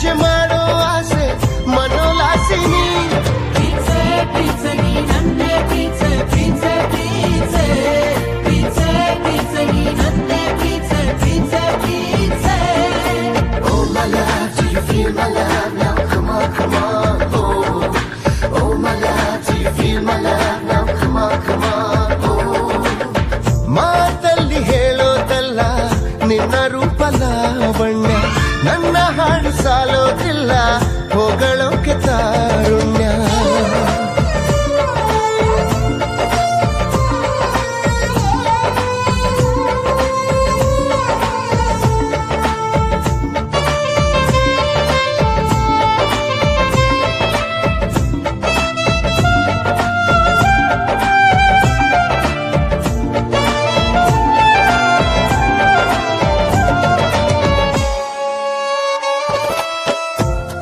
ಪೂಜೆ ಮಾಡೋ ಆಸೆ ಮನೋಲಾಸಿನಿ. ಪ್ರೀತ್ಸೆ ಪ್ರೀತ್ಸೆ ನೀ ನನ್ನೇ ಪ್ರೀತ್ಸೆ ಪ್ರೀತ್ಸೆ ಪ್ರೀತ್ಸೆ ಪ್ರೀತ್ಸೆ ಪ್ರೀತ್ಸೆ ನೀ ನನ್ನೇ ಪ್ರೀತ್ಸೆ ಪ್ರೀತ್ಸೆ ಪ್ರೀತ್ಸೆ. Oh my love, do you feel my love now? Come on, come on. Oh my love, do you feel my love now? Come on, come on. ಮಾತಲ್ಲಿ ಹೇಳೋದಲ್ಲ ನಿನ್ನ ರೂಪ ಲಾವಣ್ಯ, ನನ್ನ ಹಾಡು ಸಾಲೋದಿಲ್ಲ ಹೊಗಳೋಕೆ ತಾರುಣ್ಯ.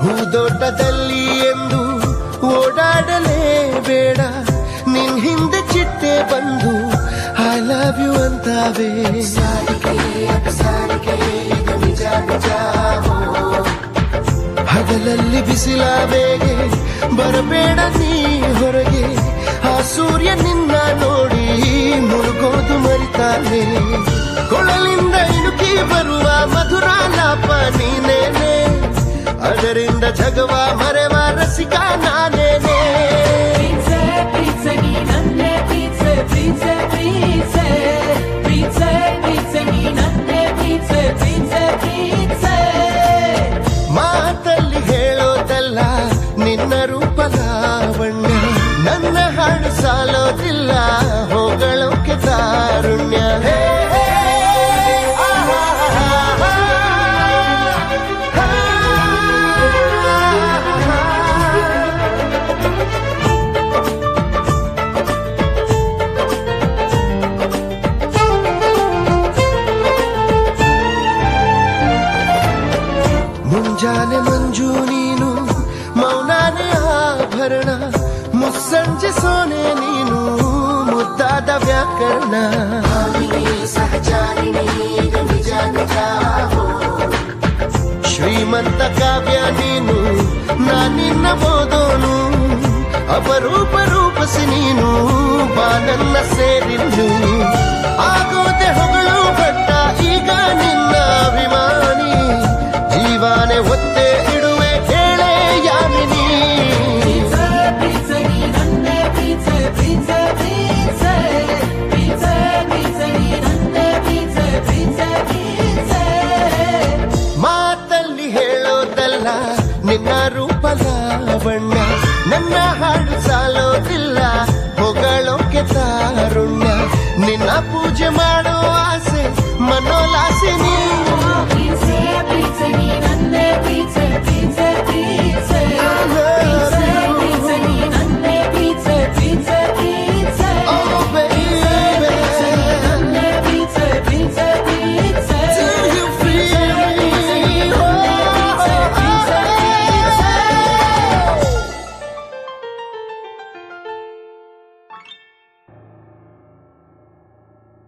ಹೂದೋಟದಲ್ಲಿ ಎಂದು ಓಡಾಡಲೇಬೇಡ, ನಿನ್ ಹಿಂದೆ ಚಿಟ್ಟೆ ಬಂದು ಐ ಲವ್ ಯು ಅಂತಾವೆ. ಹಗಲಲ್ಲಿ ಬಿಸಿಲ ಬೇಗೆ ಬರಬೇಡ ನೀ ಹೊರಗೆ, ಆ ಸೂರ್ಯ ನಿನ್ನ ನೋಡಿ ಮುಳುಗೋದು ಮರಿತಾನೆ. ಕೊಳಲಿಂದ ಇಣುಕಿ ಬರುವ ಮಧುರ ಲಾಪ ನೀನೇನೆ, ಅದರಿಂದ ಜಗವ ಮರೆವ ರಸಿಕ ನಾನೇನೆ. ಪ್ರೀತ್ಸೆ ಪ್ರೀತ್ಸೆ ನೀ ನನ್ನೇ ಪ್ರೀತ್ಸೆ ಪ್ರೀತ್ಸೆ ಪ್ರೀತ್ಸೆ ಪ್ರೀತ್ಸೆ ಪ್ರೀತ್ಸೆ ನೀ ನನ್ನೇ ಪ್ರೀತ್ಸೆ ಪ್ರೀತ್ಸೆ ಪ್ರೀತ್ಸೆ. ಮಾತಲ್ಲಿ ಹೇಳೋದಲ್ಲ ನಿನ್ನ ರೂಪ ಲಾವಣ್ಯ, ನನ್ನ ಹಾಡು ಸಾಲೋದಿಲ್ಲ ಹೊಗಳೋಕೆ ತಾರುಣ್ಯ. ಮುಂಜಾನೆ ಮಂಜು ನೀನು, ಮೌನಾನೆ ಆಭರಣ, ಮುಸ್ಸಂಜೆ ಸೋನೆ ನೀನು, ಮುದ್ದಾದ ವ್ಯಾಕರಣ. ಶ್ರೀಮಂತ ಕಾವ್ಯ ನೀನು, ನಾನಿನ್ನ ಓದೋನು, ಅಪರೂಪ ರೂಪಸಿ ನೀನು, ಬಾನನ್ನ ಸೇರಿನ್ನು. ಆಗೋದೆ ಹೊಗಳು ಬಟ್ಟ ಈಗ ನಿನ್ನ ಅಭಿಮಾನಿ, ಜೀವಾನೆ ಒತ್ತೆ ಇಡುವೆ ಕೇಳೆ ಯಾಮಿನಿ. ಪ್ರೀತ್ಸೆ ಪ್ರೀತ್ಸೆ ನೀ ನನ್ನೇ ಪ್ರೀತ್ಸೆ ಪ್ರೀತ್ಸೆ ಪ್ರೀತ್ಸೆ ಪ್ರೀತ್ಸೆ ಪ್ರೀತ್ಸೆ ನೀ ನನ್ನೇ ಪ್ರೀತ್ಸೆ ಪ್ರೀತ್ಸೆ ಪ್ರೀತ್ಸೆ. ಮಾತಲ್ಲಿ ಹೇಳೋದಲ್ಲ ನಿನ್ನ ರೂಪ ಲಾವಣ್ಯ, ನನ್ನ ಹಾಡು ಸಾಲೋದಿಲ್ಲ ಹೊಗಳೋಕೆ ತಾರುಣ್ಯ. ನಿನ್ನ ಪೂಜೆ ಮಾಡೋ ಆಸೆ ಮನೋಲಾಸಿನಿ. ಪ್ರೀತ್ಸೆ ಪ್ರೀತ್ಸೆ ನೀ